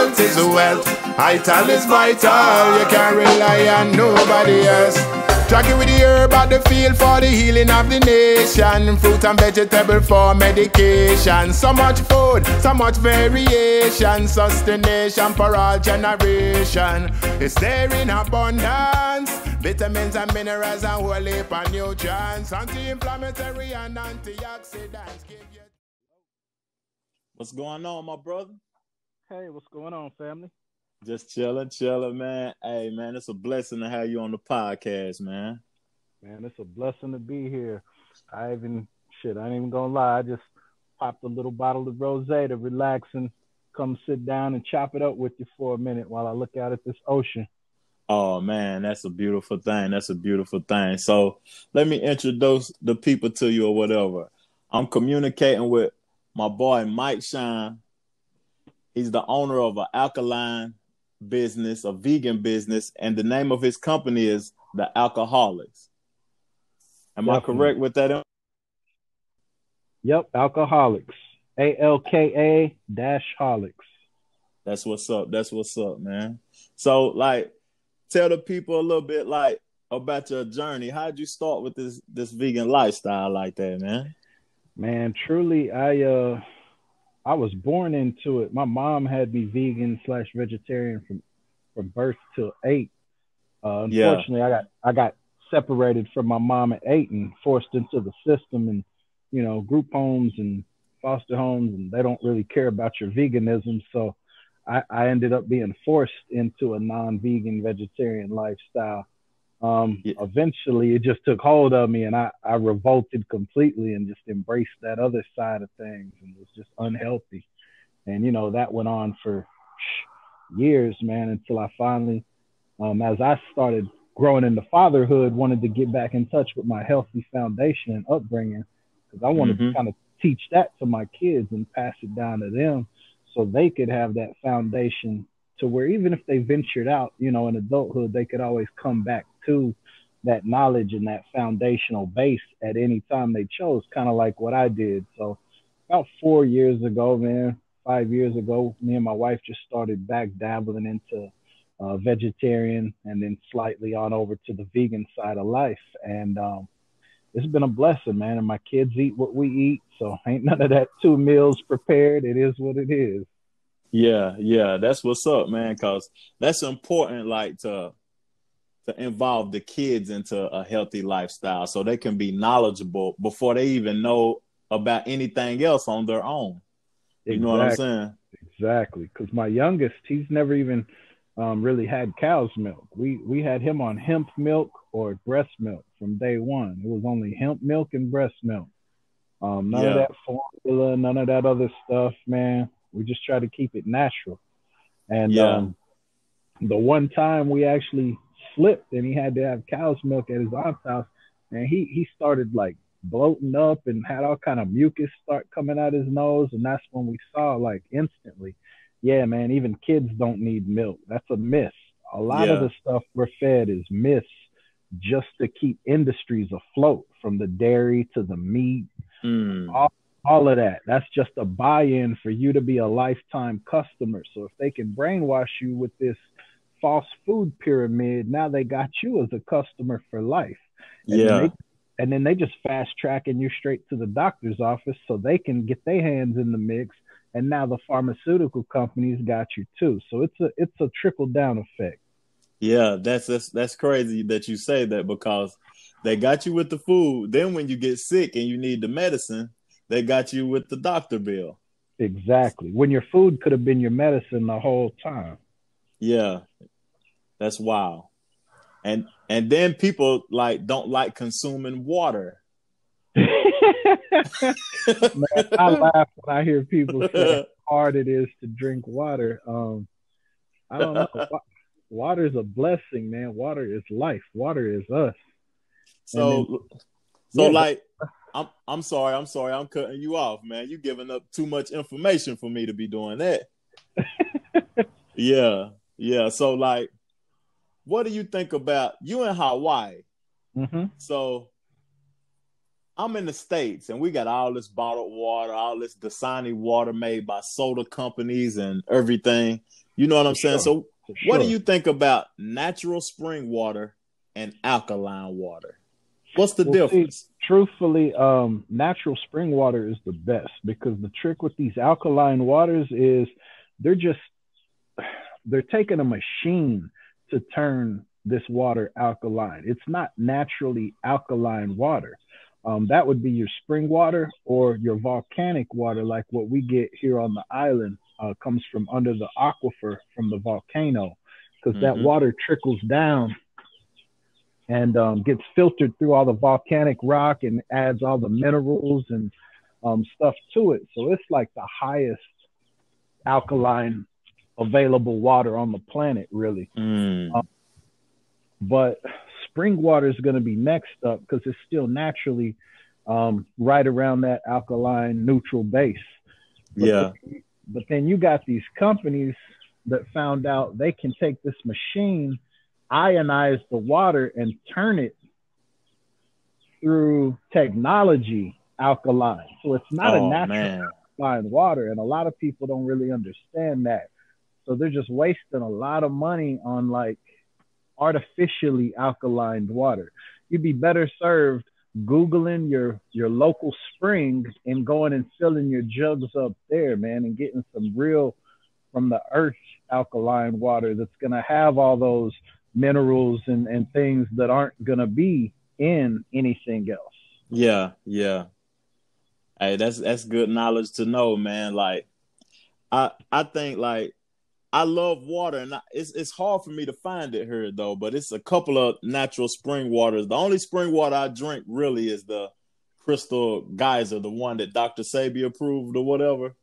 health is wealth. Vital is vital, you can't rely on nobody else. Track it with the herb at the field for the healing of the nation. Fruit and vegetable for medication. So much food, so much variation. Sustentation for all generation. It's there in abundance. Vitamins and minerals and whole heap of nutrients. Anti-inflammatory and antioxidants. What's going on, my brother? Hey, what's going on, family? Just chilling, man. Hey, man, it's a blessing to have you on the podcast, man. Man, it's a blessing to be here. I ain't even gonna lie. I just popped a little bottle of rosé to relax and come sit down and chop it up with you for a minute while I look out at this ocean. Oh, man, that's a beautiful thing. So let me introduce the people to you or whatever. I'm communicating with my boy, Mike Shine. He's the owner of an alkaline business, a vegan business, and the name of his company is the ALKA-HOLICS. Am I correct with that? Yep, ALKA-HOLICS. ALKA-HOLICS. That's what's up, man. So, like, tell the people a little bit, like, about your journey. How'd you start with this vegan lifestyle like that, man? Man, truly, I was born into it. My mom had me vegan/vegetarian from birth till 8. Unfortunately, I got separated from my mom at 8 and forced into the system, and group homes and foster homes, and they don't really care about your veganism. So I ended up being forced into a non-vegan vegetarian lifestyle. Eventually it just took hold of me, and I revolted completely and just embraced that other side of things, and was just unhealthy. And that went on for years, man, until I finally, as I started growing into fatherhood, wanted to get back in touch with my healthy foundation and upbringing, because I wanted to kind of teach that to my kids and pass it down to them, so they could have that foundation to where even if they ventured out, in adulthood, they could always come back to that knowledge and that foundational base at any time they chose, kind of like what I did. So about 5 years ago, me and my wife just started back dabbling into vegetarian, and then slightly on over to the vegan side of life. And it's been a blessing, man. And my kids eat what we eat, so ain't none of that 2 meals prepared. It is what it is. Yeah, that's what's up, man, because that's important, like, to involve the kids into a healthy lifestyle so they can be knowledgeable before they even know about anything else on their own. You know what I'm saying? Exactly, because my youngest, he's never even really had cow's milk. We had him on hemp milk or breast milk from day one. It was only hemp milk and breast milk. None of that formula, none of that other stuff, man. We just try to keep it natural. And the one time we actually slipped and he had to have cow's milk at his aunt's house, and he started like bloating up and had all kind of mucus start coming out his nose. And that's when we saw, like, instantly, yeah, man, even kids don't need milk. That's a myth. A lot of the stuff we're fed is myths just to keep industries afloat, from the dairy to the meat, all of that. That's just a buy-in for you to be a lifetime customer. So if they can brainwash you with this false food pyramid, now they got you as a customer for life. And then they just fast tracking you straight to the doctor's office so they can get their hands in the mix. And now the pharmaceutical companies got you too. So it's a trickle down effect. Yeah, that's crazy that you say that, because they got you with the food. Then when you get sick and you need the medicine, they got you with the doctor bill. Exactly. When your food could have been your medicine the whole time. Yeah, that's wild. And then people don't like consuming water. Man, I laugh when I hear people say how hard it is to drink water. I don't know. Water is a blessing, man. Water is life. Water is us. I'm sorry, I'm cutting you off, man. You giving up too much information for me to be doing that. Yeah. So, like, what do you think about you in Hawaii? So I'm in the States, and we got all this bottled water, all this Dasani water made by soda companies and everything. You know what I'm saying? Sure. So For what do sure. you think about natural spring water and alkaline water? What's the Well, see, difference? truthfully, natural spring water is the best because the trick with these alkaline waters is they're just they're taking a machine to turn this water alkaline. It's not naturally alkaline water. That would be your spring water or your volcanic water, like what we get here on the island, comes from under the aquifer from the volcano, because that Mm-hmm. water trickles down and gets filtered through all the volcanic rock and adds all the minerals and stuff to it. So it's like the highest alkaline available water on the planet, really. Mm. But spring water is going to be next up because it's still naturally right around that alkaline neutral base. But, Yeah. but then you got these companies that found out they can take this machine, ionize the water, and turn it through technology alkaline. So it's not a Oh natural man. alkaline water. And a lot of people don't really understand that. So they're just wasting a lot of money on like artificially alkaline water. You'd be better served Googling your local spring and going and filling your jugs up there, man, and getting some real from the earth alkaline water that's going to have all those minerals and things that aren't going to be in anything else. Yeah, yeah. Hey, that's good knowledge to know, man. Like I think like I love water, and it's hard for me to find it here though. But it's a couple of natural spring waters. The only spring water I drink really is the Crystal Geyser, the one that Dr. Sabi approved or whatever.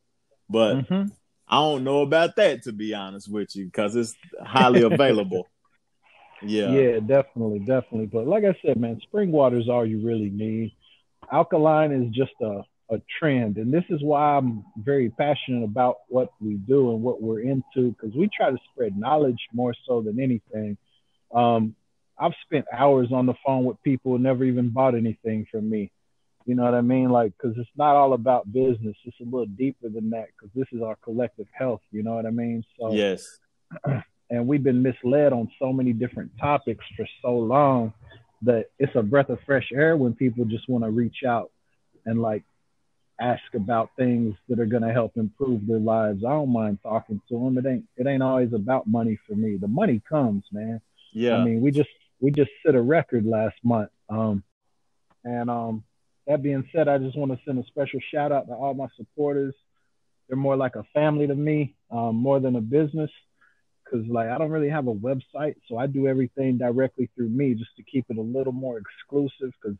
But Mm-hmm. I don't know about that, to be honest with you, because it's highly available. Yeah, Yeah, definitely, definitely. But like I said, man, spring water is all you really need. Alkaline is just a trend. And this is why I'm very passionate about what we do and what we're into, because we try to spread knowledge more so than anything. I've spent hours on the phone with people who never even bought anything from me. You know what I mean? Like, because it's not all about business. It's a little deeper than that, because this is our collective health. You know what I mean? So, yes, and we've been misled on so many different topics for so long that it's a breath of fresh air when people just want to reach out and like ask about things that are going to help improve their lives. I don't mind talking to them. It ain't always about money for me. The money comes, man. I yeah, mean, we just set a record last month. And that being said, I just want to send a special shout out to all my supporters. They're more like a family to me, more than a business. Cause like I don't really have a website, so I do everything directly through me just to keep it a little more exclusive. Cause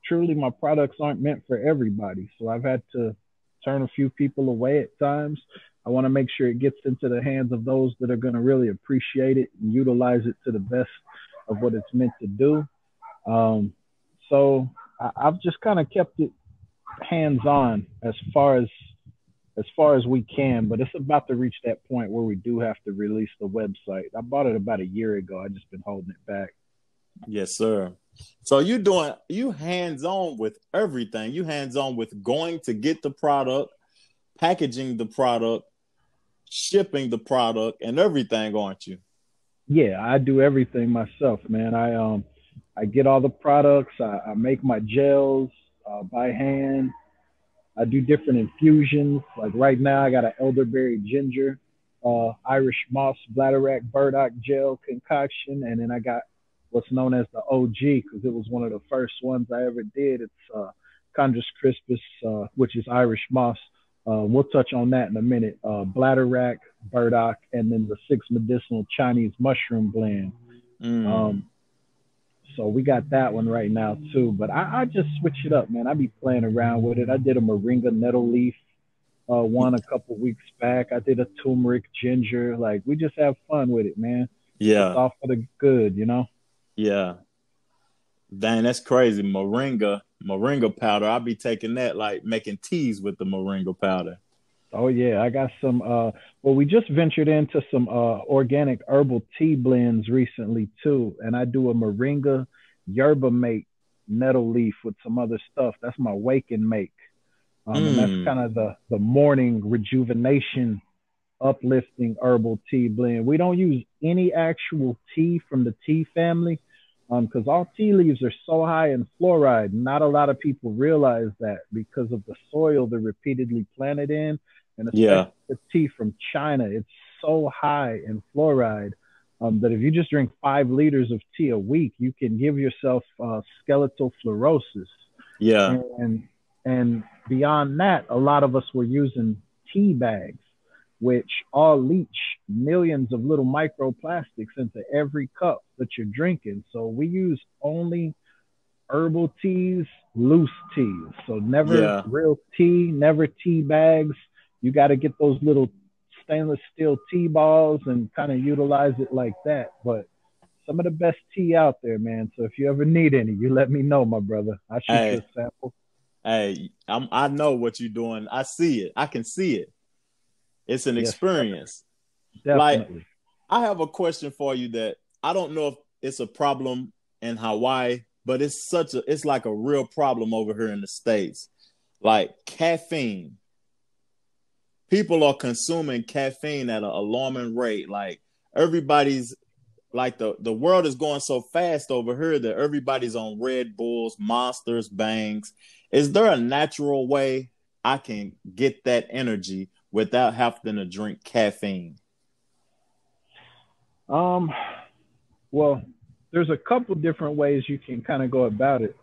truly, my products aren't meant for everybody, so I've had to turn a few people away at times. I want to make sure it gets into the hands of those that are going to really appreciate it and utilize it to the best of what it's meant to do. So I've just kind of kept it hands on as far as we can, but it's about to reach that point where we do have to release the website. I bought it about a year ago. I just been holding it back. yes, sir. So you hands on with everything. You hands on with going to get the product, packaging the product, shipping the product, and everything, aren't you? Yeah, I do everything myself, man. I get all the products. I make my gels by hand. I do different infusions. Like right now, I got an elderberry ginger, Irish moss, bladderwrack, burdock gel concoction, and then I got what's known as the OG because it was one of the first ones I ever did. It's Chondrus crispus, which is Irish moss. We'll touch on that in a minute. Bladderwrack, burdock, and then the 6 medicinal Chinese mushroom blend. Mm. So we got that one right now too. But I just switch it up, man. I be playing around with it. I did a moringa nettle leaf one a couple weeks back. I did a turmeric ginger. Like we just have fun with it, man. It's Yeah, all for the good, you know. yeah. Dang, that's crazy. Moringa powder. I'll be taking that, like making teas with the moringa powder. Oh yeah, I got some. Well, we just ventured into some organic herbal tea blends recently too, and I do a moringa yerba mate nettle leaf with some other stuff. That's my wake and make, and that's Mm. kind of the morning rejuvenation uplifting herbal tea blend. We don't use any actual tea from the tea family because all tea leaves are so high in fluoride. Not a lot of people realize that because of the soil they're repeatedly planted in, and especially the tea from China. It's so high in fluoride that if you just drink 5 liters of tea a week, you can give yourself skeletal fluorosis. Yeah. And beyond that, a lot of us were using tea bags, which all leach millions of little microplastics into every cup that you're drinking. So we use only herbal teas, loose teas. So never real tea, never tea bags. You got to get those little stainless steel tea balls and kind of utilize it like that. But some of the best tea out there, man. So if you ever need any, you let me know, my brother. I'll shoot you a sample. Hey, I know what you're doing. I see it. I can see it. It's an experience. Definitely. Like, I have a question for you that I don't know if it's a problem in Hawaii, but it's like a real problem over here in the States. Like caffeine. People are consuming caffeine at an alarming rate. Like everybody's like the world is going so fast over here that everybody's on Red Bulls, Monsters, Bangs. Is there a natural way I can get that energy without having to drink caffeine? Well, there's a couple different ways you can kind of go about it.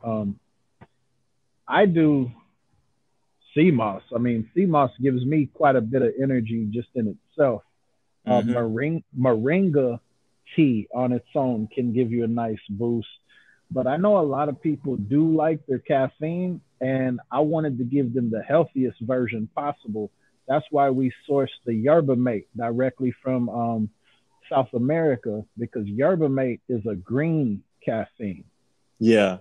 I do sea moss. I mean, sea moss gives me quite a bit of energy just in itself. Moringa tea on its own can give you a nice boost. But I know a lot of people do like their caffeine, and I wanted to give them the healthiest version possible. That's why we source the yerba mate directly from South America, because yerba mate is a green caffeine. Yeah.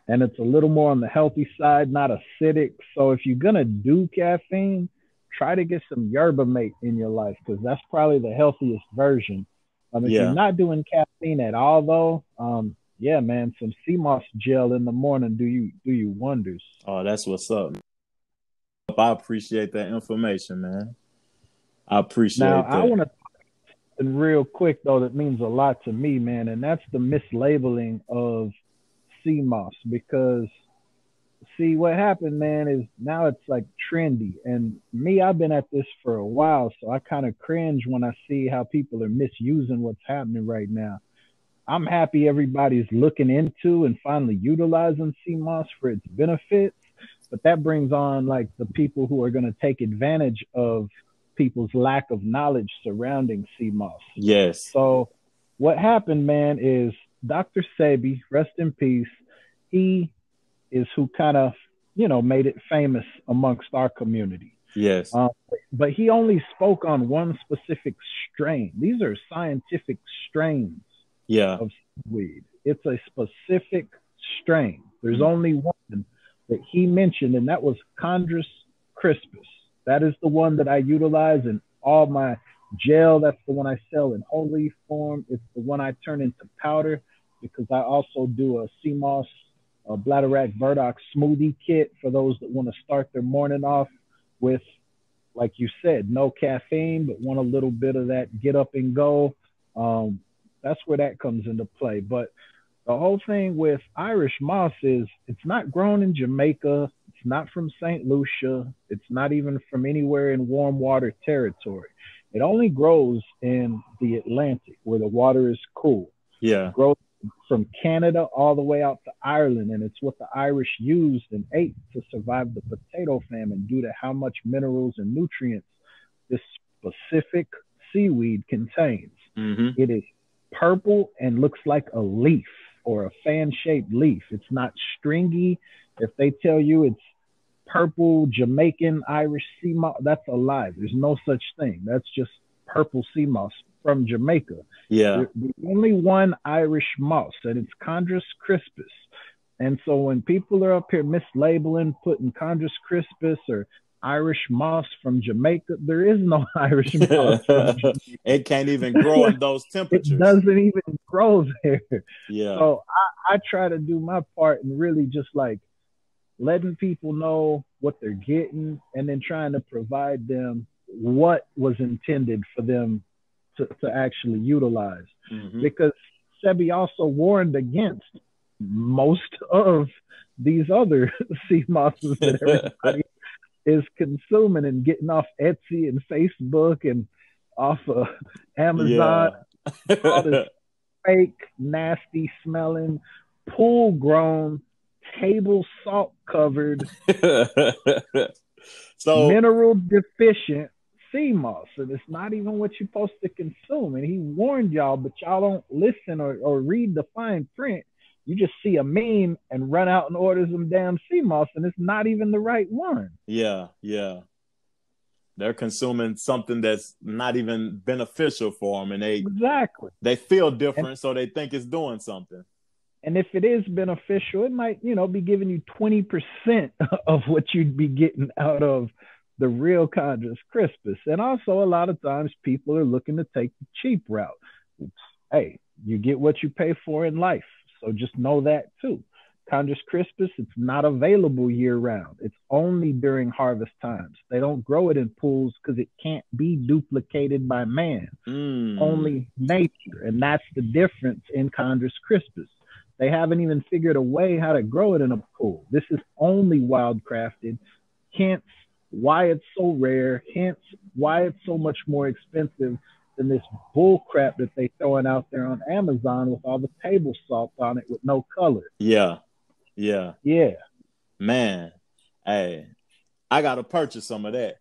And it's a little more on the healthy side, not acidic. So if you're going to do caffeine, try to get some yerba mate in your life, because that's probably the healthiest version. If you're not doing caffeine at all, though, yeah, man, some sea moss gel in the morning do you wonders. Oh, that's what's up. I appreciate that information, man. I appreciate that. Now, I want to and real quick, though, that means a lot to me, man, and that's the mislabeling of sea moss. Because, see, what happened, man, is now it's like trendy. And me, I've been at this for a while, so I kind of cringe when I see how people are misusing what's happening right now. I'm happy everybody's looking into and finally utilizing sea moss for its benefits, but that brings on like the people who are going to take advantage of people's lack of knowledge surrounding sea moss. Yes. So what happened, man, is Dr. Sebi, rest in peace, he is who kind of, made it famous amongst our community. Yes. But he only spoke on one specific strain. These are scientific strains. Of weed. It's a specific strain. There's only one that he mentioned, and that was Chondrus crispus. That is the one that I utilize in all my gel. That's the one I sell in whole leaf form. It's the one I turn into powder, because I also do a sea moss, a bladderwrack burdock smoothie kit for those that want to start their morning off with, like you said, no caffeine, but want a little bit of that get up and go. That's where that comes into play. But the whole thing with Irish moss is it's not grown in Jamaica. It's not from St. Lucia. It's not even from anywhere in warm water territory. It only grows in the Atlantic, where the water is cool. Yeah. It grows from Canada all the way out to Ireland, and it's what the Irish used and ate to survive the potato famine due to how much minerals and nutrients this specific seaweed contains. Mm-hmm. It is purple and looks like a leaf or a fan-shaped leaf. It's not stringy. If they tell you it's purple Jamaican Irish sea moss, that's a lie. There's no such thing. That's just purple sea moss from Jamaica. Yeah. There's only one Irish moss, and it's Chondrus crispus. And so when people are up here mislabeling, putting Chondrus crispus or Irish moss from Jamaica, there is no Irish moss from Jamaica. It can't even grow in those temperatures. It doesn't even grow there. Yeah. So I try to do my part and really just like letting people know what they're getting, and then trying to provide them what was intended for them to actually utilize. Because Sebi also warned against most of these other sea mosses that everybody is consuming and getting off Etsy and Facebook and off of Amazon. All this fake, nasty smelling, pool grown, table salt covered, so mineral deficient sea moss, and it's not even what you're supposed to consume. And he warned y'all, but y'all don't listen or read the fine print. You just see a meme and run out and order some damn sea moss, and it's not even the right one. Yeah. They're consuming something that's not even beneficial for them, and they feel different, so they think it's doing something. And if it is beneficial, it might, be giving you 20% of what you'd be getting out of the real Chondrus crispus. And also, a lot of times people are looking to take the cheap route. Hey, you get what you pay for in life. So just know that too. Chondrus crispus, it's not available year round. It's only during harvest times. They don't grow it in pools because it can't be duplicated by man. Only nature. And that's the difference in Chondrus crispus. They haven't even figured a way how to grow it in a pool. This is only wildcrafted, hence why it's so rare, hence why it's so much more expensive than this bull crap that they throwing out there on Amazon with all the table salt on it with no color. Yeah. Man, hey, I got to purchase some of that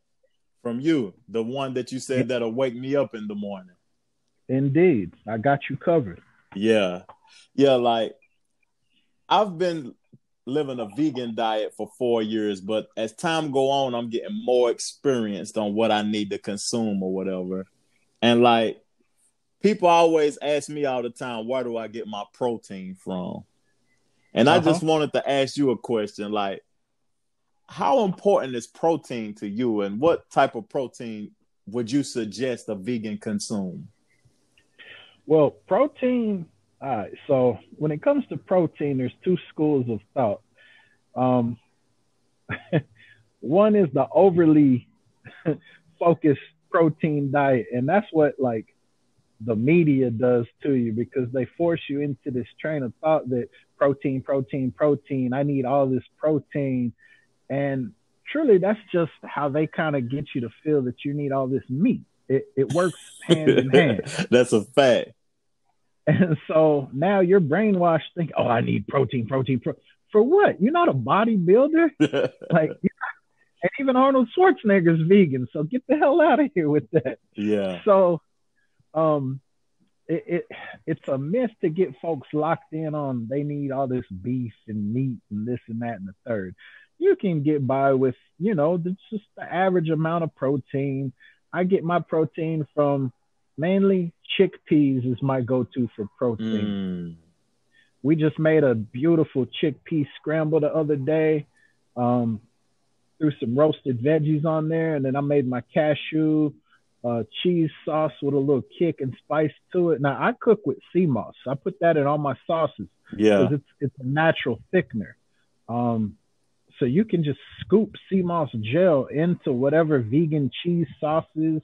from you, the one that you said that'll wake me up in the morning. Indeed. I got you covered. Yeah, like I've been living a vegan diet for 4 years, but as time go on, I'm getting more experienced on what I need to consume or whatever. And like people always ask me all the time, where do I get my protein from? And I just wanted to ask you a question, like, how important is protein to you, and what type of protein would you suggest a vegan consume? Well, protein, so when it comes to protein, there's two schools of thought. One is the overly focused protein diet, and that's what like the media does to you, because they force you into this train of thought that protein, I need all this protein. And truly, that's just how they kind of get you to feel that you need all this meat. It works hand in hand. That's a fact. And so now you're brainwashed thinking, I need protein. For what? You're not a bodybuilder. Like, and even Arnold Schwarzenegger's vegan. So get the hell out of here with that. Yeah. So it's a myth to get folks locked in on they need all this beef and meat and this and that and the third. You can get by with, just the average amount of protein. I get my protein from mainly chickpeas is my go-to for protein. We just made a beautiful chickpea scramble the other day. Threw some roasted veggies on there, and then I made my cashew cheese sauce with a little kick and spice to it. Now I cook with sea moss. I put that in all my sauces. Yeah, because it's a natural thickener. So you can just scoop sea moss gel into whatever vegan cheese sauces,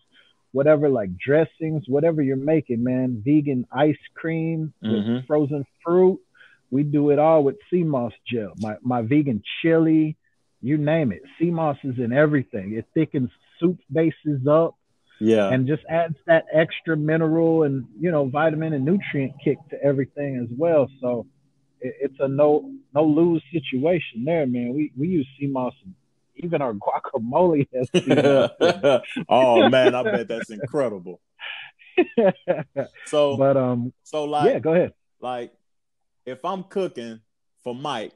whatever like dressings, whatever you're making, man. Vegan ice cream with frozen fruit. We do it all with sea moss gel. My vegan chili, you name it. Sea moss is in everything. It thickens soup bases up. Yeah. And just adds that extra mineral and, vitamin and nutrient kick to everything as well. So it's a no lose situation there, man. We use sea moss. Even our guacamole has sea moss. Oh man, I bet that's incredible. So yeah, go ahead. Like, if I'm cooking for Mike,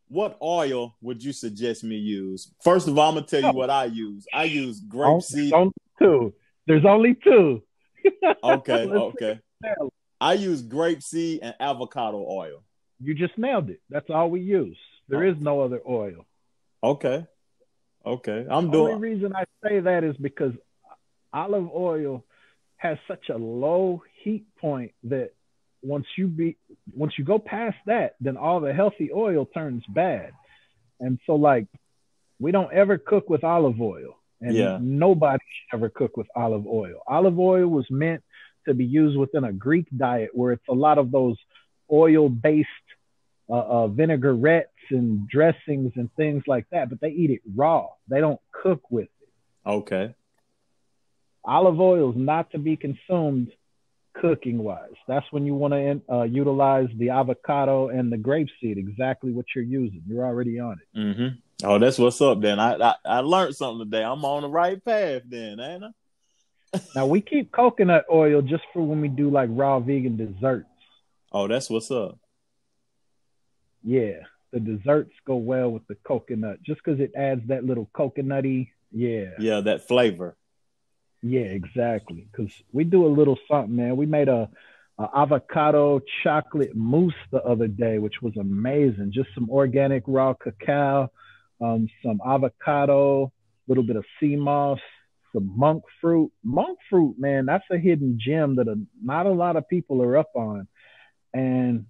what oil would you suggest me use? First of all, I'm gonna tell you what I use. I use grapeseed. There's only two. Okay. I use grapeseed and avocado oil. You just nailed it. That's all we use. There is no other oil. Okay. The only reason I say that is because olive oil has such a low heat point that once you go past that, then all the healthy oil turns bad. And so like we don't ever cook with olive oil. and nobody should ever cook with olive oil. Olive oil was meant to be used within a Greek diet where it's a lot of those oil-based vinaigrettes and dressings and things like that, but they eat it raw. They don't cook with it. Okay. Olive oil is not to be consumed cooking-wise. That's when you want to utilize the avocado and the grapeseed, exactly what you're using. You're already on it. Mm-hmm. Oh, that's what's up then. I learned something today. I'm on the right path then, ain't I? Now, we keep coconut oil just for when we do like raw vegan desserts. Oh, that's what's up. Yeah, the desserts go well with the coconut just because it adds that little coconutty, yeah, that flavor. Yeah, exactly. Because we do a little something, man. We made a avocado chocolate mousse the other day, which was amazing. Just some organic raw cacao, some avocado, a little bit of sea moss, some monk fruit. Monk fruit, man, that's a hidden gem that not a lot of people are up on. And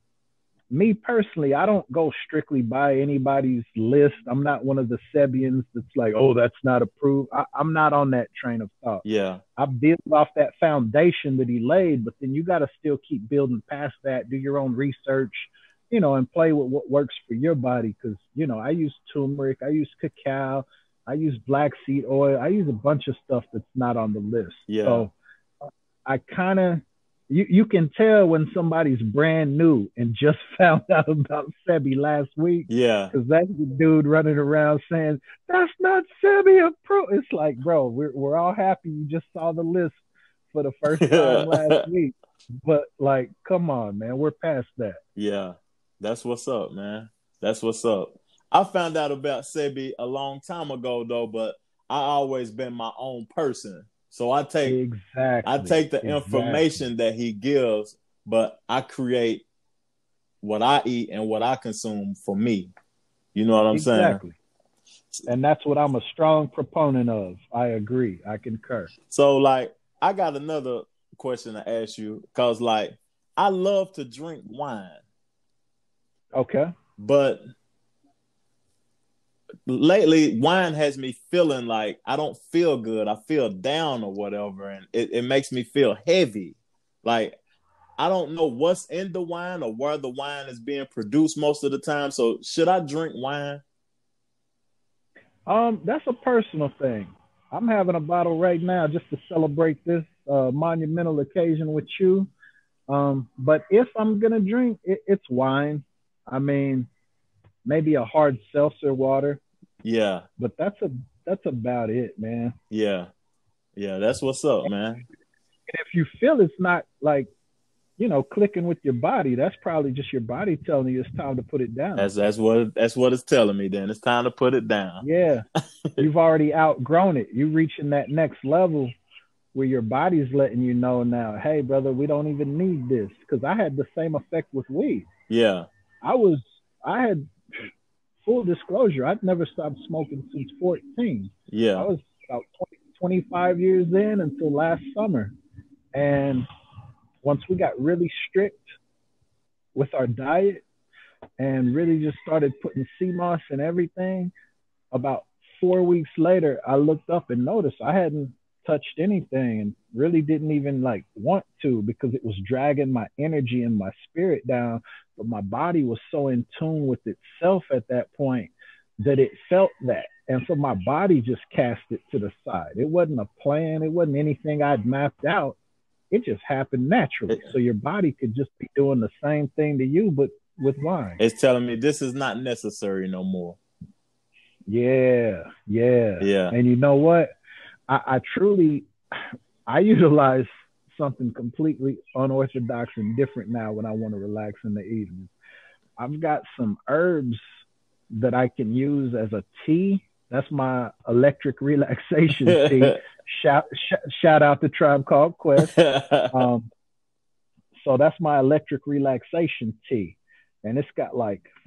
me personally, I don't go strictly by anybody's list. I'm not one of the Sebians that's like, oh, that's not approved. I'm not on that train of thought. Yeah. I build off that foundation that he laid, but then you got to still keep building past that, do your own research, and play with what works for your body. Because, I use turmeric, I use cacao, I use black seed oil. I use a bunch of stuff that's not on the list. Yeah. So I kind of, you can tell when somebody's brand new and just found out about Sebi last week. Yeah. Because that's the dude running around saying, that's not Sebi approved. It's like, bro, we're all happy you just saw the list for the first time last week. But, like, come on, man. We're past that. Yeah. That's what's up, man. That's what's up. I found out about Sebi a long time ago, though, but I always been my own person. So I take the information that he gives, but I create what I eat and what I consume for me. You know what I'm saying? And that's what I'm a strong proponent of. I agree. I concur. So, like, I got another question to ask you because, like, I love to drink wine. Okay. But lately, wine has me feeling like I don't feel good. I feel down or whatever, and it makes me feel heavy. Like, I don't know what's in the wine or where the wine is being produced most of the time. So should I drink wine? That's a personal thing. I'm having a bottle right now just to celebrate this monumental occasion with you. But if I'm going to drink, it's wine. I mean, maybe a hard seltzer water. Yeah. But that's about it, man. Yeah. Yeah, that's what's up, man. And if you feel it's not like, clicking with your body, that's probably just your body telling you it's time to put it down. That's what it's telling me then. It's time to put it down. Yeah. You've already outgrown it. You're reaching that next level where your body's letting you know now, hey, brother, we don't even need this. Because I had the same effect with weed. Yeah. I had, full disclosure, I'd never stopped smoking since 14. Yeah. I was about 25 years in until last summer. And once we got really strict with our diet and really just started putting sea moss and everything, about 4 weeks later, I looked up and noticed I hadn't touched anything and really didn't even want to because it was dragging my energy and my spirit down. But my body was so in tune with itself at that point that it felt that. And so my body just cast it to the side. It wasn't a plan. It wasn't anything I'd mapped out. It just happened naturally. So your body could just be doing the same thing to you, but with wine. It's telling me this is not necessary no more. Yeah. And you know what? I truly utilize something completely unorthodox and different now when I want to relax in the evening. I've got some herbs that I can use as a tea. That's my electric relaxation tea. Shout out to Tribe Called Quest. So that's my electric relaxation tea. And it's got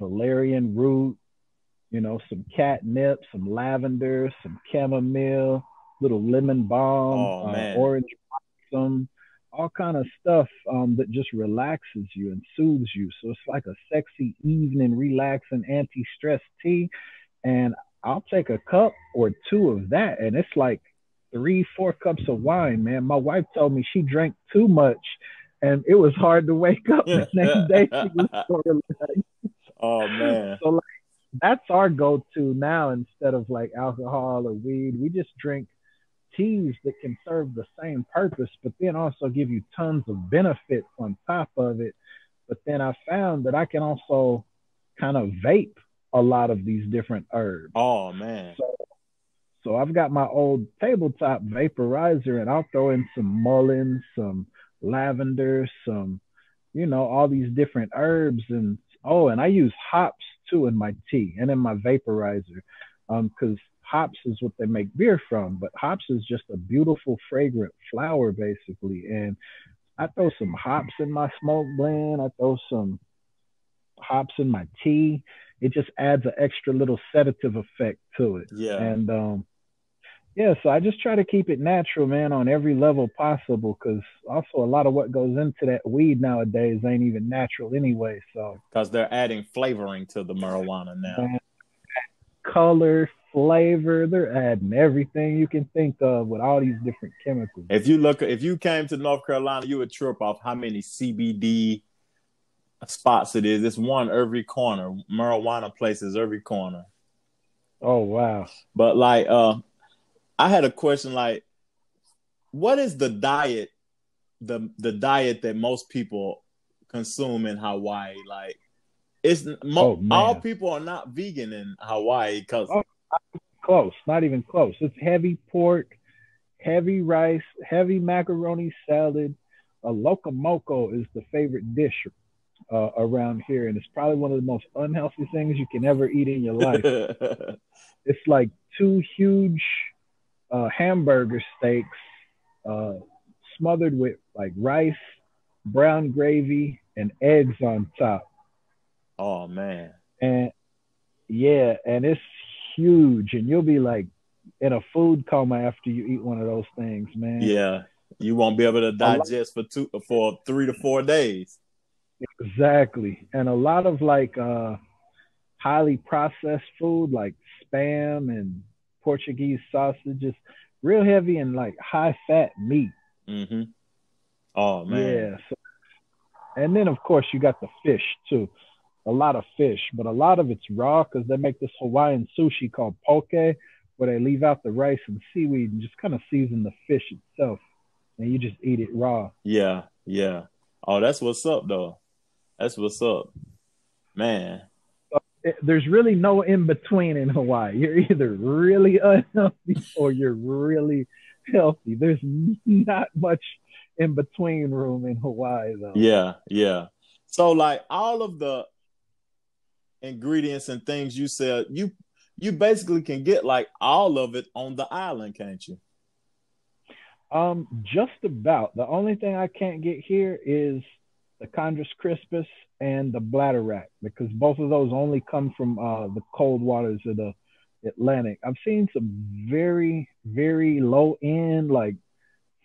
valerian root, some catnip, some lavender, some chamomile, little lemon balm, orange blossom, all kind of stuff that just relaxes you and soothes you. So it's like a sexy evening, relaxing, anti-stress tea. And I'll take a cup or two of that, and it's like 3, 4 cups of wine, man. My wife told me she drank too much, and it was hard to wake up the next day. She was sort of like, Oh man. so like that's our go-to now. Instead of like alcohol or weed, we just drink teas that can serve the same purpose, but then also give you tons of benefits on top of it. But then I found that I can also kind of vape a lot of these different herbs. Oh man. So I've got my old tabletop vaporizer, and I'll throw in some mullein, some lavender, some, all these different herbs, and and I use hops too in my tea and in my vaporizer, because hops is what they make beer from, but hops is just a beautiful fragrant flower basically. And I throw some hops in my smoke blend. I throw some hops in my tea. It just adds an extra little sedative effect to it. Yeah. And so I just try to keep it natural, man, on every level possible, because also a lot of what goes into that weed nowadays ain't even natural anyway. So because they're adding flavoring to the marijuana now. Man, color, flavor, they're adding everything you can think of with all these different chemicals. If you came to North Carolina, you would trip off how many CBD spots it is. It's one every corner. Marijuana places every corner. Oh wow. But like I had a question, like, what is the diet, the diet that most people consume in Hawaii? Like, all people are not vegan in Hawaii because close, not even close. It's heavy pork, heavy rice, heavy macaroni salad. A locomoco is the favorite dish around here, and it's probably one of the most unhealthy things you can ever eat in your life. It's like 2 huge hamburger steaks smothered with like rice, brown gravy, and eggs on top. Oh man. And yeah, and it's huge, and you'll be like in a food coma after you eat one of those things, man. Yeah, you won't be able to digest for 3 to 4 days. Exactly. And a lot of like highly processed food like Spam and Portuguese sausages, real heavy and like high fat meat. Mm-hmm. Oh man. Yeah. So, and then of course you got the fish too. A lot of fish, but a lot of it's raw because they make this Hawaiian sushi called poke, where they leave out the rice and seaweed and just kind of season the fish itself, and you just eat it raw. Yeah, yeah. Oh, that's what's up though. That's what's up, man. There's really no in between in Hawaii. You're either really unhealthy or you're really healthy. There's not much in between room in Hawaii though. Yeah, yeah. So like all of the ingredients and things you said, you basically can get like all of it on the island, can't you? Just about. The only thing I can't get here is the Chondrus crispus and the bladderwrack, because both of those only come from the cold waters of the Atlantic. I've seen some very, very low end, like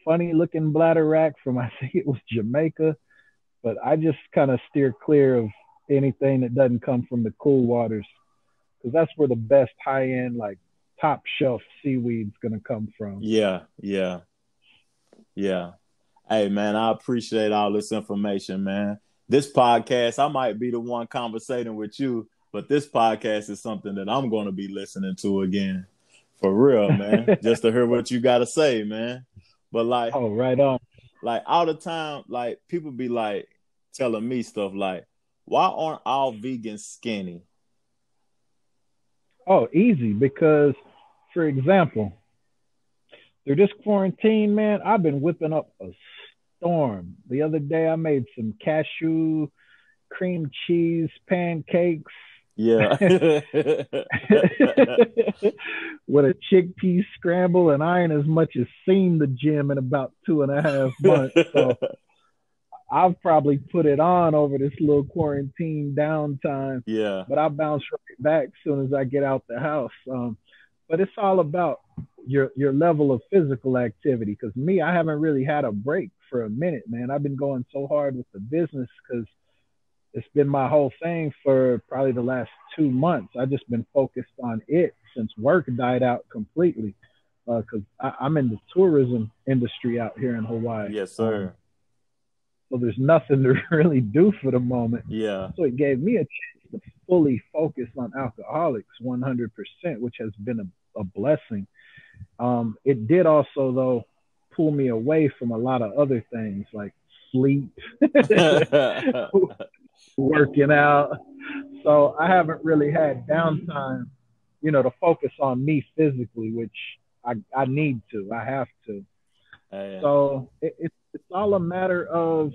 funny looking bladderwrack from, I think it was Jamaica, but I just kind of steer clear of anything that doesn't come from the cool waters, because that's where the best high end, like top shelf seaweed's gonna come from. Yeah, yeah, yeah. Hey man, I appreciate all this information, man. This podcast, I might be the one conversating with you, but this podcast is something that I'm going to be listening to again, for real, man. Just to hear what you got to say, man. But like, oh, right on. Like all the time, like people be like telling me stuff like, "Why aren't all vegans skinny?" Oh, easy, because, for example, through this quarantine, man, I've been whipping up a storm. The other day, I made some cashew cream cheese pancakes. Yeah. With a chickpea scramble, and I ain't as much as seen the gym in about 2.5 months. So I've probably put it on over this little quarantine downtime. Yeah. But I'll bounce right back as soon as I get out the house. But it's all about your level of physical activity. Because me, I haven't really had a break for a minute, man. I've been going so hard with the business because it's been my whole thing for probably the last 2 months. I just been focused on it since work died out completely. Because I'm in the tourism industry out here in Hawaii. Yes, sir. So there's nothing to really do for the moment. Yeah. So it gave me a chance to fully focus on ALKA-HOLICS 100%, which has been a blessing. It did also, though, pull me away from a lot of other things like sleep, working out. So I haven't really had downtime, to focus on me physically, which I need to. I have to. So it's all a matter of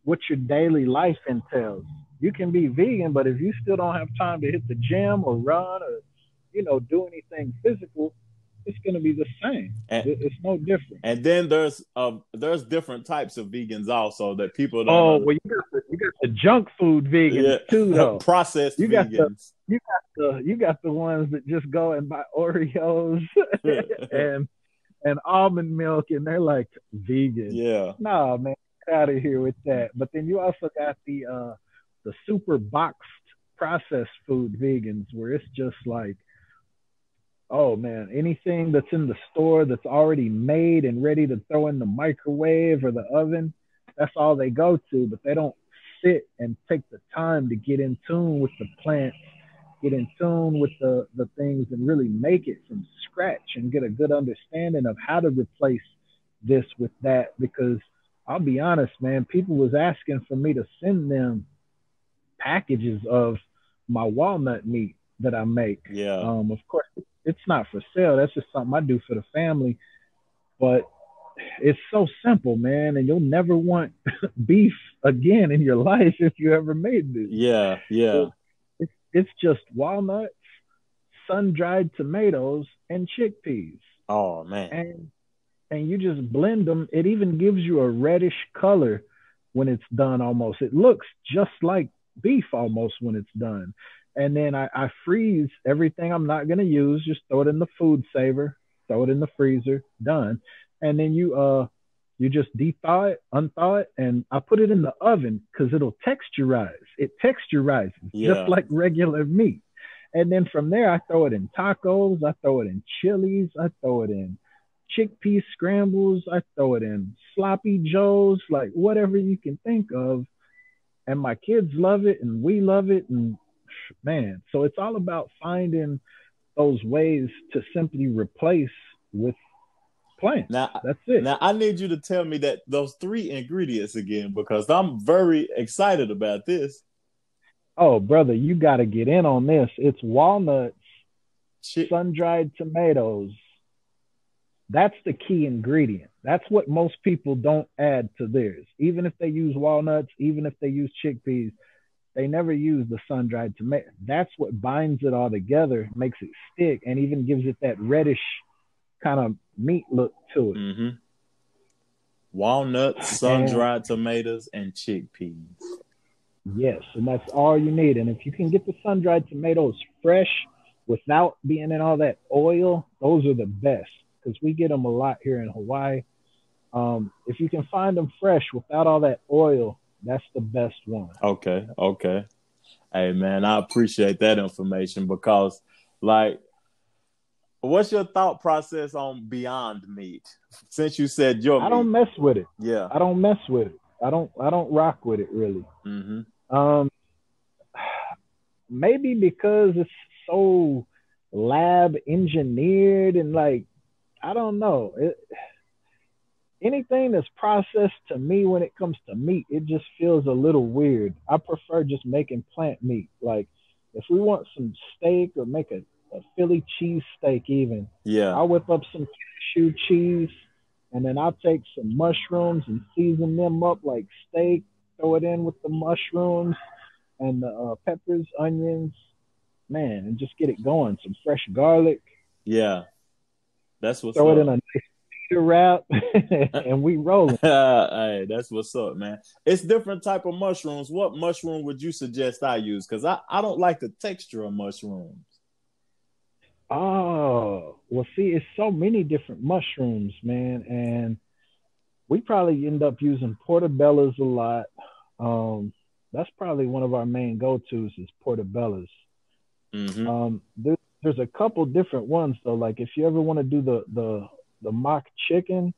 what your daily life entails. You can be vegan, but if you still don't have time to hit the gym or run or, do anything physical, it's going to be the same. It's no different. And then there's different types of vegans also that people don't. Oh, well, you got the junk food vegans too, though. Processed vegans. You got the ones that just go and buy Oreos and almond milk, and they're like vegan. Yeah. No, man, get out of here with that. But then you also got the super boxed processed food vegans, where it's just like, oh man, anything that's in the store that's already made and ready to throw in the microwave or the oven, that's all they go to. But they don't sit and take the time to get in tune with the plants, get in tune with the things, and really make it from scratch and get a good understanding of how to replace this with that. Because I'll be honest, man, people was asking for me to send them packages of my walnut meat that I make. Yeah. Of course, it's not for sale. That's just something I do for the family. But it's so simple, man, and you'll never want beef again in your life if you ever made this. Yeah, yeah. It's just walnuts, sun-dried tomatoes, and chickpeas. Oh, man. And you just blend them. It even gives you a reddish color when it's done almost. It looks just like beef almost when it's done. And then I freeze everything I'm not going to use. Just throw it in the food saver, throw it in the freezer, done. And then you just de-thaw it, unthaw it, and I put it in the oven because it'll texturize. It texturizes just like regular meat. And then from there, I throw it in tacos. I throw it in chilies. I throw it in chickpea scrambles. I throw it in sloppy joes, like whatever you can think of. And my kids love it, and we love it. And man, so it's all about finding those ways to simply replace with plants. Now, that's it. Now I need you to tell me that those 3 ingredients again, because I'm very excited about this. Oh, brother, you got to get in on this. It's walnuts, sun-dried tomatoes. That's the key ingredient. That's what most people don't add to theirs. Even if they use walnuts, even if they use chickpeas, they never use the sun-dried tomato. That's what binds it all together, makes it stick, and even gives it that reddish kind of meat look to it. Mm-hmm. Walnuts, sun-dried tomatoes, and chickpeas. Yes, and that's all you need. And if you can get the sun-dried tomatoes fresh without being in all that oil, those are the best, because we get them a lot here in Hawaii. If you can find them fresh without all that oil, that's the best one. Okay. Hey, man, I appreciate that information because, like, what's your thought process on Beyond Meat? Since you said your meat. I don't mess with it. Yeah. I don't mess with it. I don't rock with it really. Mm-hmm. Maybe because it's so lab engineered and like, I don't know. Anything that's processed to me when it comes to meat, it just feels a little weird. I prefer just making plant meat. Like if we want some steak or make a Philly cheese steak even, I'll whip up some cashew cheese and then I'll take some mushrooms and season them up like steak, throw it in with the mushrooms and the peppers, onions, man, and just get it going. Some fresh garlic. Yeah. That's what's throw up. It in a nice wrap and we rolling. Hey, that's what's up, man. It's different type of mushrooms. What mushroom would you suggest I use? Because I don't like the texture of mushrooms. Oh, well, see, it's so many different mushrooms, man, and we probably end up using portobellos a lot. that's probably one of our main go-tos is portobello's. Mm-hmm. There's a couple different ones though. Like if you ever want to do the mock chicken,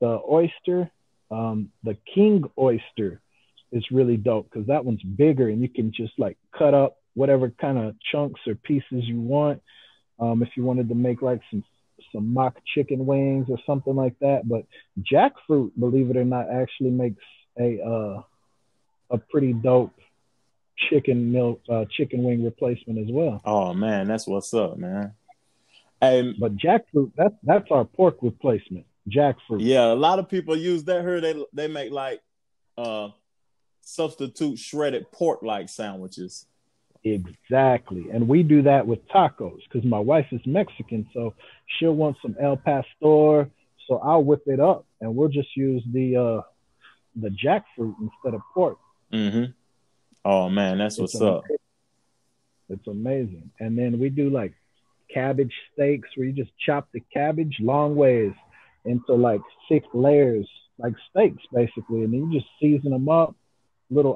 the oyster, the king oyster is really dope because that one's bigger and you can just like cut up whatever kind of chunks or pieces you want. If you wanted to make like some mock chicken wings or something like that. But jackfruit, believe it or not, actually makes a pretty dope chicken wing replacement as well. Oh man, that's what's up, man. Hey, but jackfruit, that's our pork replacement. Jackfruit. Yeah, a lot of people use that here. They make like substitute shredded pork like sandwiches. Exactly. And we do that with tacos because my wife is Mexican, so she'll want some El Pastor. So I'll whip it up and we'll just use the jackfruit instead of pork. Mm-hmm. Oh man, that's what's up. It's amazing. And then we do like cabbage steaks where you just chop the cabbage long ways into like 6 layers, like steaks basically, and then you just season them up, little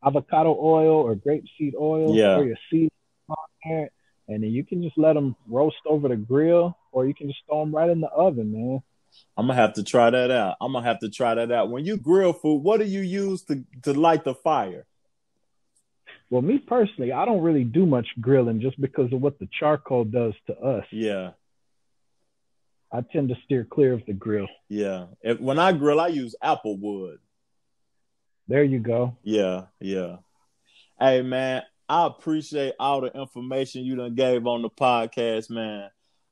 avocado oil or grapeseed oil, or your seeds on there, and then you can just let them roast over the grill, or you can just throw them right in the oven, man. I'm gonna have to try that out. When you grill food, what do you use to light the fire? Well, me personally, I don't really do much grilling just because of what the charcoal does to us. Yeah. I tend to steer clear of the grill. Yeah. When I grill, I use apple wood. There you go. Yeah. Hey, man, I appreciate all the information you done gave on the podcast, man.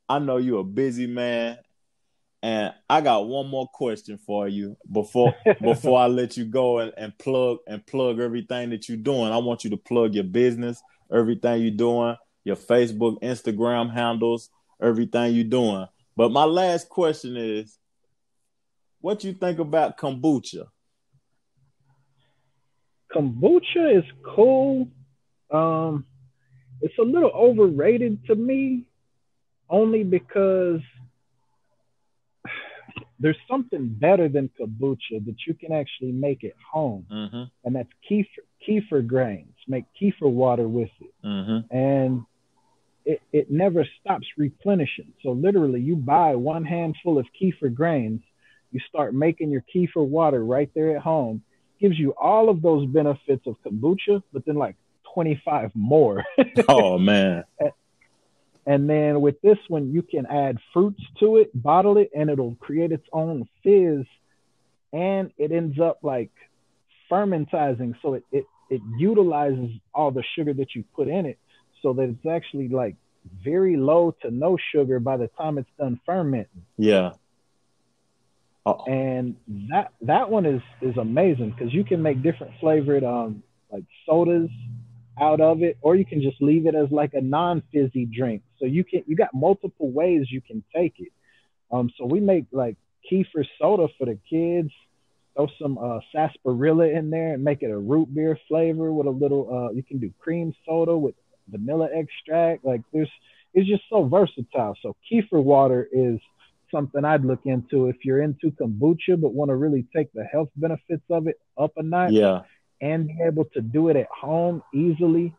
I know you're a busy man, and I got one more question for you before I let you go and plug everything that you're doing. I want you to plug your business, everything you're doing, your Facebook, Instagram handles, everything you're doing. But my last question is, what you think about kombucha? Kombucha is cool. It's a little overrated to me, only because there's something better than kombucha that you can actually make at home, and that's kefir grains. Make kefir water with it, and it never stops replenishing. So literally, you buy one handful of kefir grains, you start making your kefir water right there at home. Gives you all of those benefits of kombucha, but then like 25 more. Oh man. And then with this one, you can add fruits to it, bottle it, and it'll create its own fizz. And it ends up like fermentizing. So it utilizes all the sugar that you put in it, so that it's actually like very low to no sugar by the time it's done fermenting. Yeah. And that one is amazing because you can make different flavored like sodas out of it, or you can just leave it as like a non-fizzy drink. So you got multiple ways you can take it. So we make like kefir soda for the kids, throw some sarsaparilla in there and make it a root beer flavor with a little you can do cream soda with vanilla extract. Like it's just so versatile. So kefir water is something I'd look into if you're into kombucha but want to really take the health benefits of it up a notch. Yeah. And be able to do it at home easily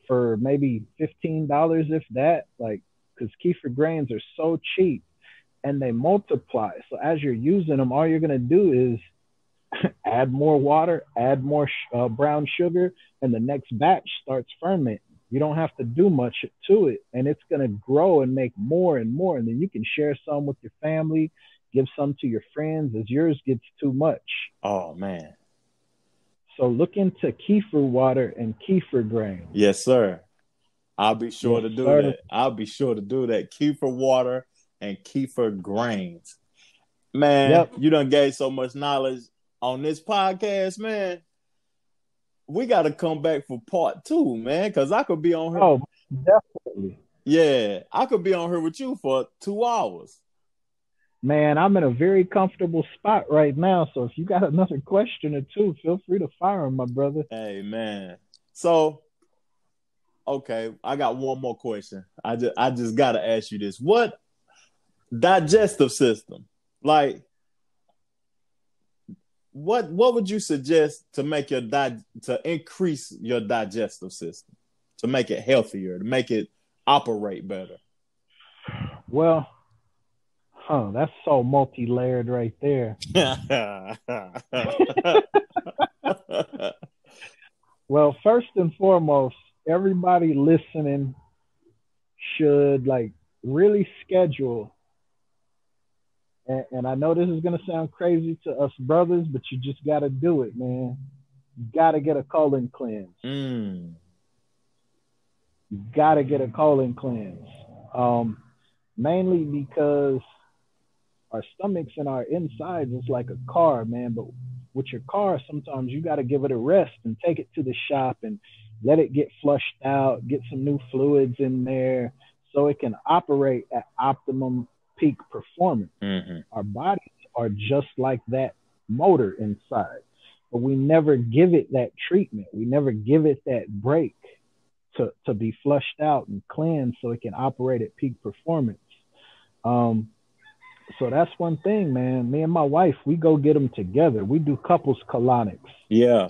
for maybe $15, if that, like, because kefir grains are so cheap and they multiply. So as you're using them, all you're going to do is add more water, add more brown sugar, and the next batch starts fermenting. You don't have to do much to it, and it's going to grow and make more and more. And then you can share some with your family, give some to your friends as yours gets too much. Oh, man. So look into kefir water and kefir grains. Yes, sir. I'll be sure to do that. Kefir water and kefir grains. Man, You done gave so much knowledge on this podcast, man. We got to come back for part 2, man, because I could be on here. Oh, definitely. Yeah, I could be on here with you for 2 hours. Man, I'm in a very comfortable spot right now. So if you got another question or two, feel free to fire them, my brother. Hey, man. So, okay, I got one more question. I just got to ask you this. What digestive system? Like, what would you suggest to make to increase your digestive system, to make it healthier, to make it operate better? Well, that's so multi-layered right there. Well, first and foremost, everybody listening should like really schedule. And I know this is gonna sound crazy to us brothers, but you just gotta do it, man. You gotta get a colon cleanse. You gotta get a colon cleanse. Mainly because our stomachs and our insides is like a car, man. But with your car, sometimes you got to give it a rest and take it to the shop and let it get flushed out, get some new fluids in there so it can operate at optimum peak performance. Our bodies are just like that motor inside, but we never give it that treatment. We never give it that break to be flushed out and cleansed so it can operate at peak performance. So that's one thing, man. Me and my wife, we go get them together. We do couples colonics. Yeah.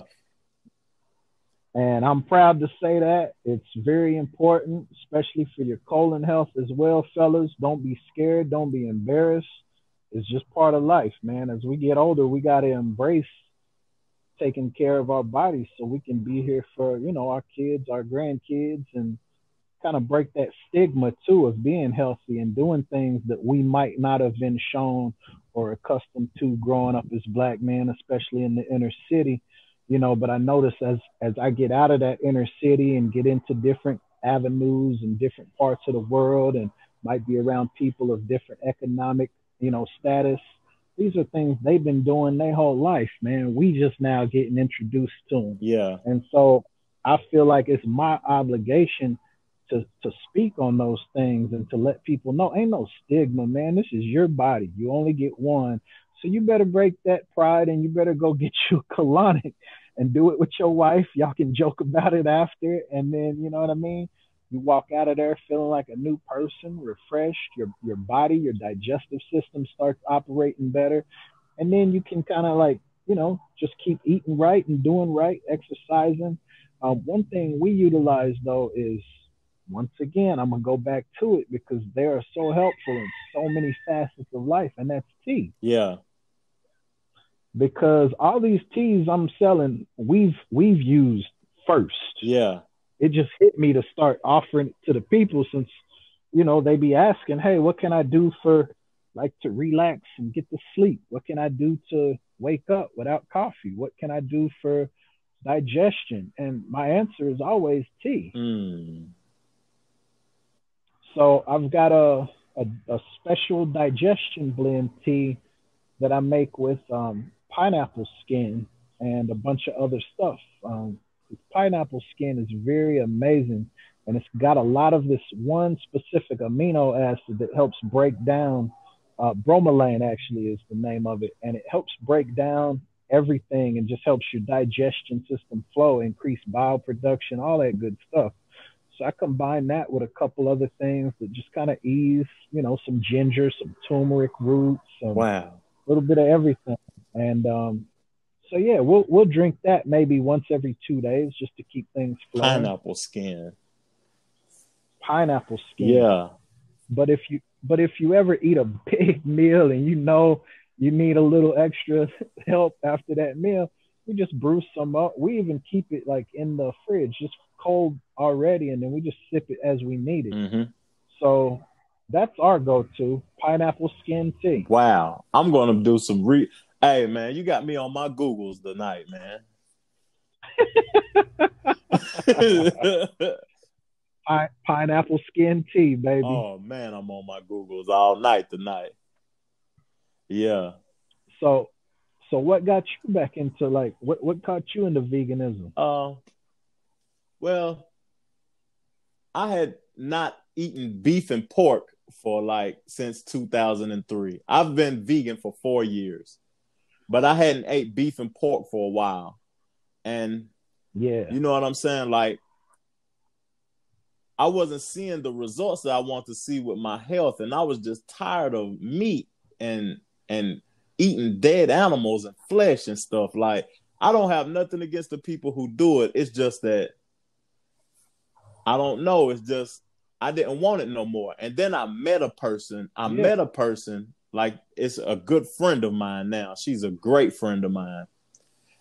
And I'm proud to say that. It's very important, especially for your colon health as well, fellas. Don't be scared. Don't be embarrassed. It's just part of life, man. As we get older, we got to embrace taking care of our bodies so we can be here for, our kids, our grandkids, and kind of break that stigma too of being healthy and doing things that we might not have been shown or accustomed to growing up as Black men, especially in the inner city, but I notice as I get out of that inner city and get into different avenues and different parts of the world and might be around people of different economic, status. These are things they've been doing their whole life, man. We just now getting introduced to them. Yeah. And so I feel like it's my obligation to speak on those things and to let people know ain't no stigma, man. This is your body. You only get one. So you better break that pride and you better go get you a colonic and do it with your wife. Y'all can joke about it after. And then, you know what I mean? You walk out of there feeling like a new person, refreshed. Your body, your digestive system starts operating better. And then you can kind of like, just keep eating right and doing right, exercising. One thing we utilize though is, once again, I'm going to go back to it because they are so helpful in so many facets of life, and that's tea. Yeah. Because all these teas I'm selling, we've used first. Yeah. It just hit me to start offering it to the people since, they be asking, hey, what can I do to relax and get to sleep? What can I do to wake up without coffee? What can I do for digestion? And my answer is always tea. So I've got a special digestion blend tea that I make with pineapple skin and a bunch of other stuff. Pineapple skin is very amazing, and it's got a lot of this one specific amino acid that helps break down, bromelain actually is the name of it, and it helps break down everything and just helps your digestion system flow, increase bile production, all that good stuff. So I combine that with a couple other things that just kind of ease, some ginger, some turmeric roots, a little bit of everything. And so yeah, we'll drink that maybe once every 2 days just to keep things flowing. Pineapple skin. Yeah. But if you ever eat a big meal and you need a little extra help after that meal, we just brew some up. We even keep it like in the fridge, just cold already, and then we just sip it as we need it. So that's our go-to, pineapple skin tea. Wow. I'm going to do some Hey, man, you got me on my Googles tonight, man. Pineapple skin tea, baby. Oh, man, I'm on my Googles all night tonight. Yeah. So what got you back into what got you into veganism? Well, I had not eaten beef and pork for since 2003. I've been vegan for 4 years, but I hadn't ate beef and pork for a while. And yeah, you know what I'm saying? I wasn't seeing the results that I want to see with my health, and I was just tired of meat and eating dead animals and flesh and stuff. Like, I don't have nothing against the people who do it. It's just that I don't know. It's just I didn't want it no more. And then I met a person. Like, it's a good friend of mine now. She's a great friend of mine.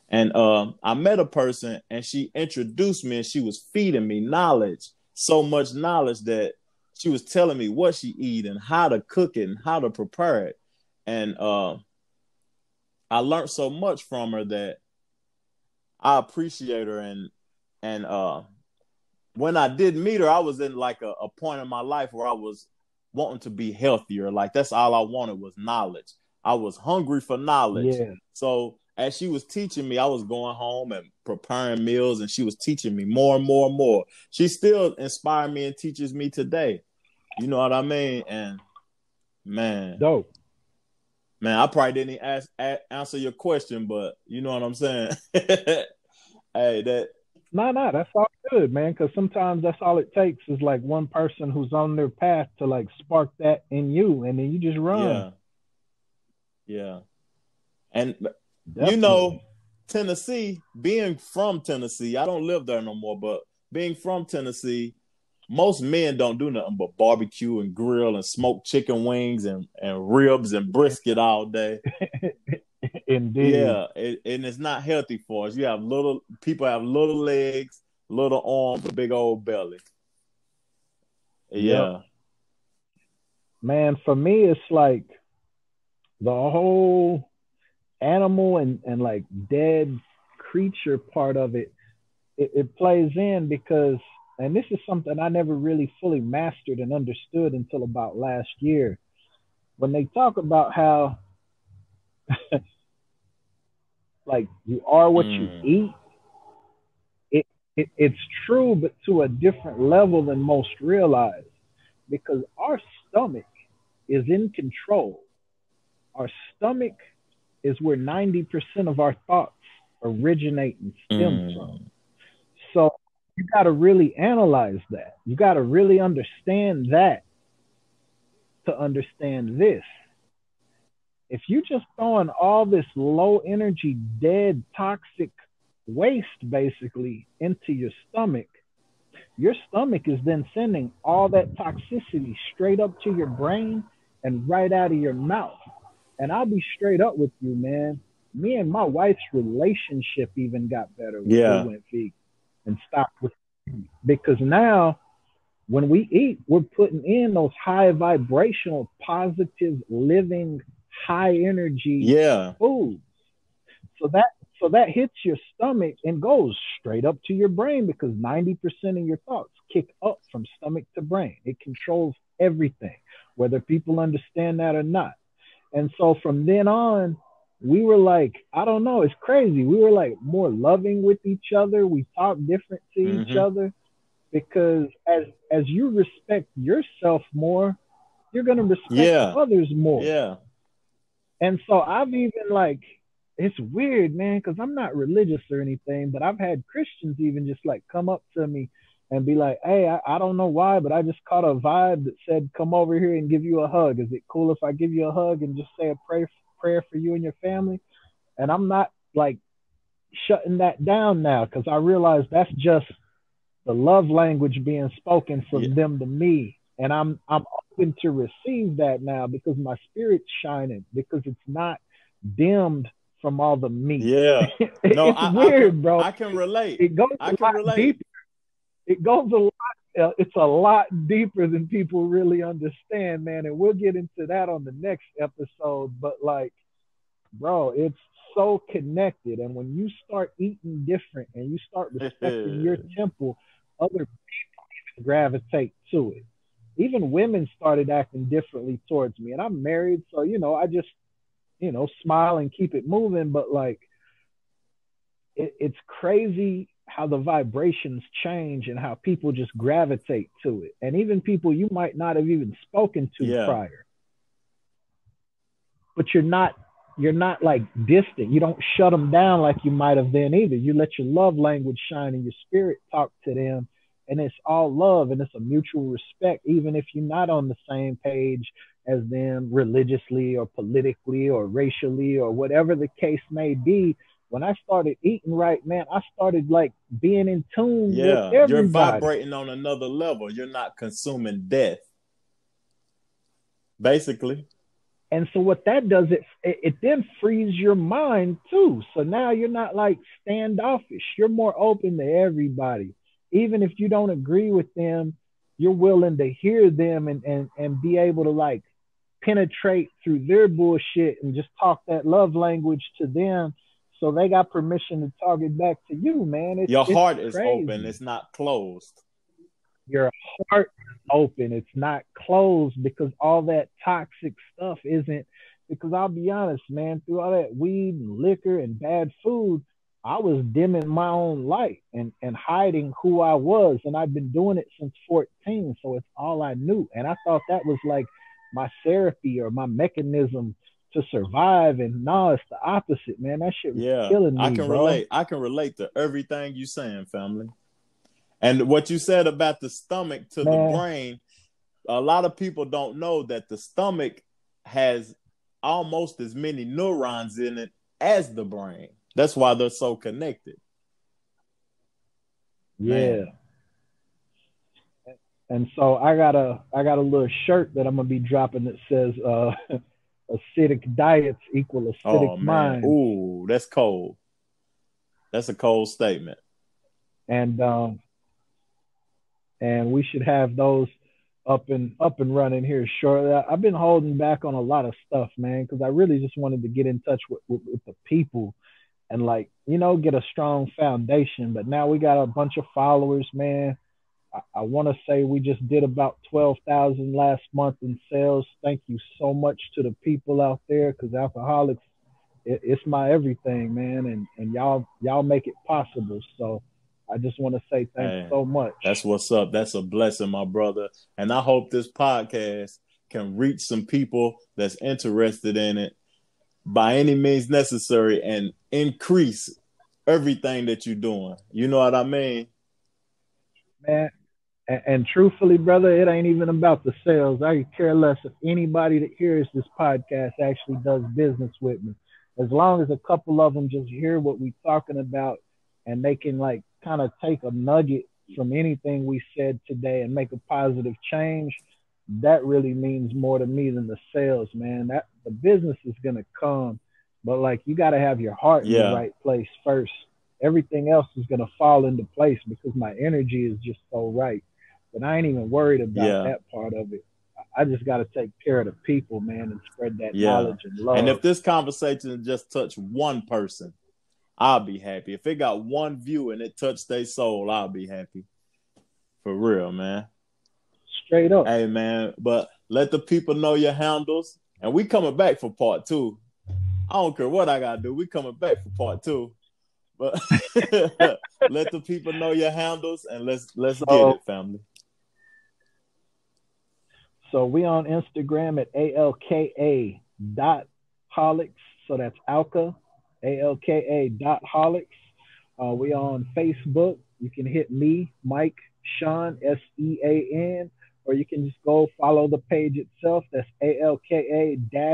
And I met a person, and she introduced me, and she was feeding me knowledge, so much knowledge that she was telling me what she eat and how to cook it and how to prepare it. And I learned so much from her that I appreciate her. And when I did meet her, I was in like a point in my life where I was wanting to be healthier. Like, that's all I wanted was knowledge. I was hungry for knowledge. Yeah. So as she was teaching me, I was going home and preparing meals, and she was teaching me more and more and more. She still inspires me and teaches me today. You know what I mean? And man, dope. Man, I probably didn't answer your question, but you know what I'm saying? Hey, that. No, that's all good, man. Because sometimes that's all it takes is like one person who's on their path to like spark that in you, and then you just run. Yeah. And Definitely. you know, Tennessee, being from Tennessee, I don't live there no more, but being from Tennessee, most men don't do nothing but barbecue and grill and smoke chicken wings and ribs and brisket all day. Indeed. Yeah, and it's not healthy for us. People have little legs, little arms, a big old belly. Yeah. Yep. Man, for me, it's like the whole animal and like dead creature part of it plays in because, and this is something I never really fully mastered and understood until about last year, when they talk about how like you are what you eat. It's true, but to a different level than most realize, because our stomach is in control. Our stomach is where 90% of our thoughts originate and stem from. So you got to really analyze that. You got to really understand that to understand this. If you just throwing all this low energy, dead, toxic waste basically into your stomach is then sending all that toxicity straight up to your brain and right out of your mouth. And I'll be straight up with you, man. Me and my wife's relationship even got better when we went vegan and stopped with meat. Because now when we eat, we're putting in those high vibrational, positive, living, high energy foods. So that hits your stomach and goes straight up to your brain, because 90% of your thoughts kick up from stomach to brain. It controls everything, whether people understand that or not. And so from then on, we were like, I don't know, it's crazy. We were like more loving with each other. We talk different to each other, because as you respect yourself more, you're going to respect others more. Yeah. And so I've even like, it's weird, man, because I'm not religious or anything, but I've had Christians even just like come up to me and be like, hey, I don't know why, but I just caught a vibe that said, come over here and give you a hug. Is it cool if I give you a hug and just say a prayer for you and your family? And I'm not like shutting that down now, because I realize that's just the love language being spoken from them to me. And I'm open to receive that now, because my spirit's shining, because it's not dimmed from all the meat. Yeah. No, it's weird, bro. I can relate. It goes a lot deeper. It goes a lot. It's a lot deeper than people really understand, man. And we'll get into that on the next episode. But like, bro, it's so connected. And when you start eating different and you start respecting your temple, other people gravitate to it. Even women started acting differently towards me. And I'm married, so, I just, smile and keep it moving. But like, it's crazy how the vibrations change and how people just gravitate to it. And even people you might not have even spoken to prior. But you're not like distant. You don't shut them down like you might have then either. You let your love language shine and your spirit talk to them. And it's all love, and it's a mutual respect, even if you're not on the same page as them religiously or politically or racially or whatever the case may be. When I started eating right, man, I started like being in tune with everybody. You're vibrating on another level. You're not consuming death, basically. And so what that does, it then frees your mind too. So now you're not like standoffish. You're more open to everybody. Even if you don't agree with them, you're willing to hear them and be able to like penetrate through their bullshit and just talk that love language to them. So they got permission to talk it back to you, man. Your heart is open. It's not closed. Your heart is open. It's not closed because all that toxic stuff isn't. Because I'll be honest, man, through all that weed and liquor and bad food, I was dimming my own light and hiding who I was. And I've been doing it since 14. So it's all I knew. And I thought that was like my therapy or my mechanism to survive. And no, it's the opposite, man. That shit was killing me. I can relate to everything you saying, family. And what you said about the stomach to the brain, a lot of people don't know that the stomach has almost as many neurons in it as the brain. That's why they're so connected. Yeah. Man. And so I got a little shirt that I'm gonna be dropping that says acidic diets equal acidic minds. Ooh, that's cold. That's a cold statement. And we should have those up and running here shortly. I've been holding back on a lot of stuff, man, because I really just wanted to get in touch with the people and like, you know, get a strong foundation. But now we got a bunch of followers, man. I want to say we just did about 12,000 last month in sales. Thank you so much to the people out there, because ALKA-HOLICS, it's my everything, man. And y'all make it possible. So I just want to say thanks so much. That's what's up. That's a blessing, my brother. And I hope this podcast can reach some people that's interested in it by any means necessary and increase everything that you're doing. You know what I mean? Man, and truthfully, brother, it ain't even about the sales. I could care less if anybody that hears this podcast actually does business with me. As long as a couple of them just hear what we're talking about and they can like kind of take a nugget from anything we said today and make a positive change, that really means more to me than the sales, man. That the business is gonna come, but like you got to have your heart in the right place first. Everything else is gonna fall into place because my energy is just so right. But I ain't even worried about that part of it. I just got to take care of the people, man, and spread that knowledge and love. And if this conversation just touched one person, I'll be happy. If it got one view and it touched their soul, I'll be happy. For real, man. Straight up. Hey, man, but let the people know your handles. And we coming back for part 2. I don't care what I got to do. We coming back for part 2. But let the people know your handles and let's get it, family. So we on Instagram at ALKA.holics. So that's ALKA, ALKA.holics. We on Facebook. You can hit me, Mike Sean, SEAN, or you can just go follow the page itself. That's ALKA-holics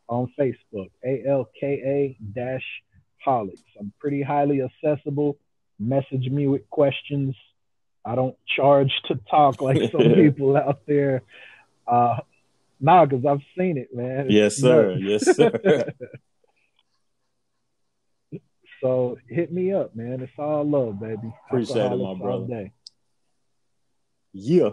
on Facebook. ALKA-holics. I'm pretty highly accessible. Message me with questions. I don't charge to talk like some people out there. Because I've seen it, man. Yes, sir. Yes, sir. So hit me up, man. It's all love, baby. Appreciate it, my brother. Yeah.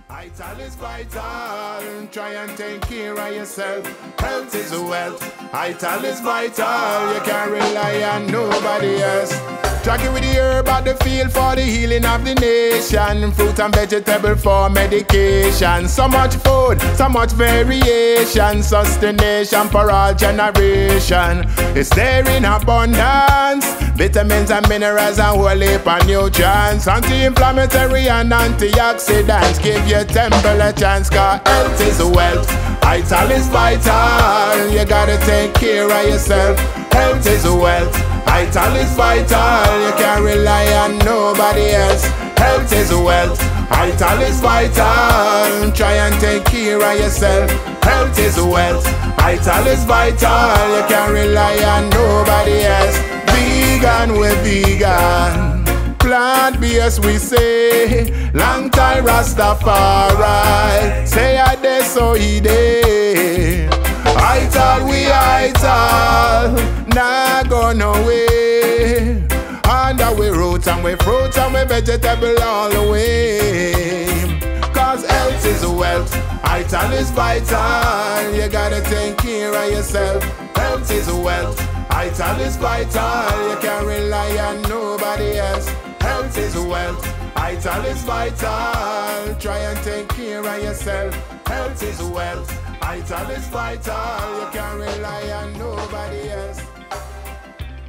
Vital is vital. Try and take care of yourself. Health is wealth. Vital is vital. You can't rely on nobody else. Tracking with the herb at the field for the healing of the nation. Fruit and vegetable for medication. So much food, so much variation. Sustentation for all generation. It's there in abundance. Vitamins and minerals and whole heap of nutrients. Anti-inflammatory and antioxidants. Give your temple a chance, cause health is wealth. Vital is vital. You gotta take care of yourself. Health is wealth. Vital is vital. You can't rely on nobody else. Health is wealth. Vital is vital. Try and take care of yourself. Health is wealth. Vital is vital. You can't rely on nobody else. Vegan, we're vegan. Plant-based, we say. Long time Rastafari. Say I dey, so he dey. Vital, we vital. Nah go no way. Under we roots and we fruits and we vegetable all the way. Cause health is wealth. Vital is vital. You gotta take care of yourself. Health is wealth. Vital is vital. You can't rely on nobody else. Health is wealth. Vital is vital. Try and take care of yourself. Health is wealth. Vital is vital. You can't rely on nobody else.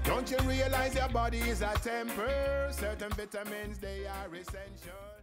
Don't you realize your body is a temper? Certain vitamins, they are essential.